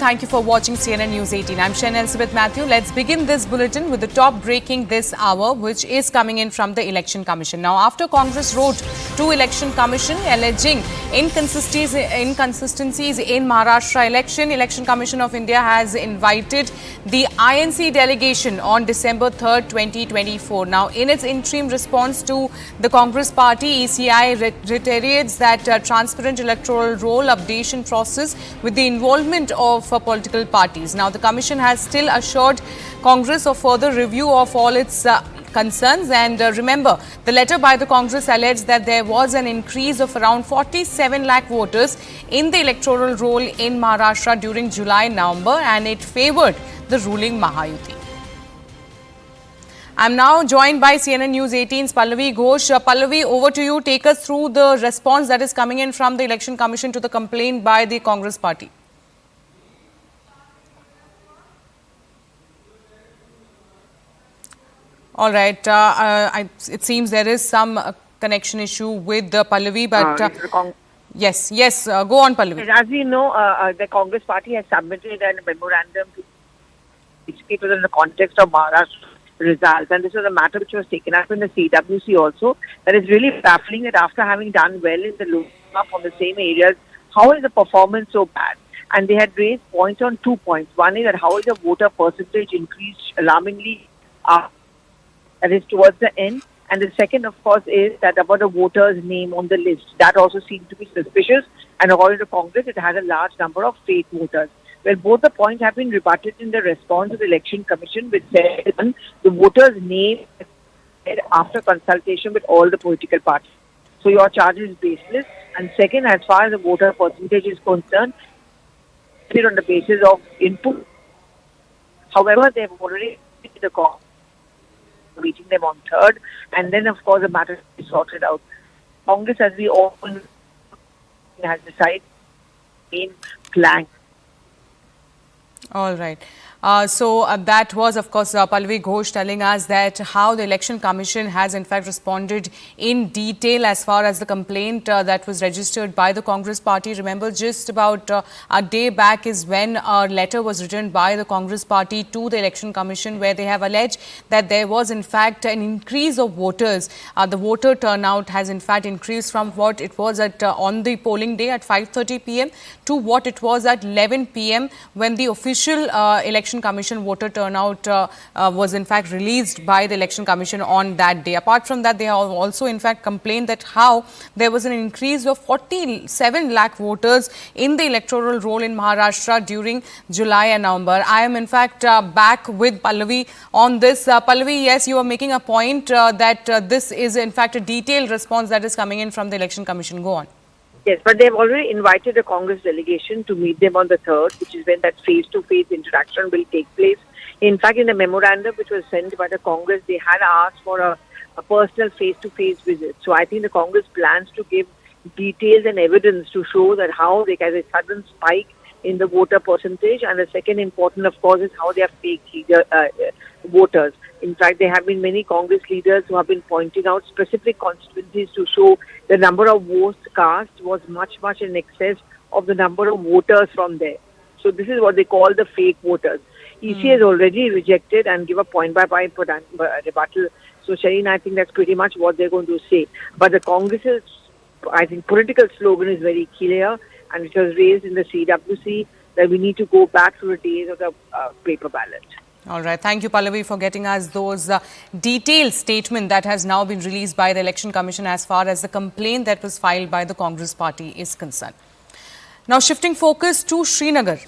Thank you for watching CNN News 18. I'm Shen Elizabeth Matthew. Let's begin this bulletin with the top breaking this hour, which is coming in from the Election Commission. Now, after Congress wrote to Election Commission alleging inconsistencies in Maharashtra Election Commission of India has invited the INC delegation on December 3rd, 2024. Now, in its interim response to the Congress party, ECI reiterates that transparent electoral roll updation process with the involvement of political parties. Now, the Commission has still assured Congress of further review of all its concerns. And remember, the letter by the Congress alleged that there was an increase of around 47 lakh voters in the electoral roll in Maharashtra during July-November, and it favored the ruling Mahayuti. I'm now joined by CNN News 18's Pallavi Ghosh. Pallavi, over to you. Take us through the response that is coming in from the Election Commission to the complaint by the Congress party. All right. It seems there is some connection issue with Pallavi, but yes. Go on, Pallavi. As we know, the Congress party has submitted a memorandum to it was in the context of Maharashtra results, and this was a matter which was taken up in the CWC also. That is really baffling that after having done well in the Lok Sabha from the same areas, how is the performance so bad? And they had raised points on 2 points. One is that how is the voter percentage increased alarmingly that is towards the end, and the second, of course, is that about the voter's name on the list. That also seems to be suspicious, and according to Congress, it has a large number of fake voters. Well, both the points have been rebutted in the response of the Election Commission, which said the voter's name after consultation with all the political parties. So your charge is baseless. And second, as far as the voter percentage is concerned, it's on the basis of input. However, they have already the call, meeting them on 3rd, and then, of course, the matter is sorted out. Congress, as we all know, has decided in blank. All right. So that was, of course, Pallavi Ghosh telling us that how the Election Commission has in fact responded in detail as far as the complaint that was registered by the Congress party. Remember, just about a day back is when a letter was written by the Congress party to the Election Commission, where they have alleged that there was in fact an increase of voters. The voter turnout has in fact increased from what it was at on the polling day at 5:30 p.m. to what it was at 11 p.m. when the official Election Commission voter turnout was in fact released by the Election Commission on that day. Apart from that, they have also in fact complained that how there was an increase of 47 lakh voters in the electoral roll in Maharashtra during July and November. I am in fact back with Pallavi on this. Pallavi, yes, you are making a point that this is in fact a detailed response that is coming in from the Election Commission. Go on. Yes, but they've already invited a Congress delegation to meet them on the 3rd, which is when that face-to-face interaction will take place. In fact, in the memorandum which was sent by the Congress, they had asked for a personal face-to-face visit. So I think the Congress plans to give details and evidence to show that how they get a sudden spike in the voter percentage. And the second important, of course, is how they are fake voters. In fact, there have been many Congress leaders who have been pointing out specific constituencies to show the number of votes cast was much in excess of the number of voters from there. So this is what they call the fake voters. EC has already rejected and give a point-by-point rebuttal. So, Shireen, I think that's pretty much what they're going to say. But the Congress's, I think, political slogan is very clear, and it was raised in the CWC that we need to go back to the days of the paper ballot. All right. Thank you, Pallavi, for getting us those detailed statement that has now been released by the Election Commission as far as the complaint that was filed by the Congress party is concerned. Now, shifting focus to Srinagar.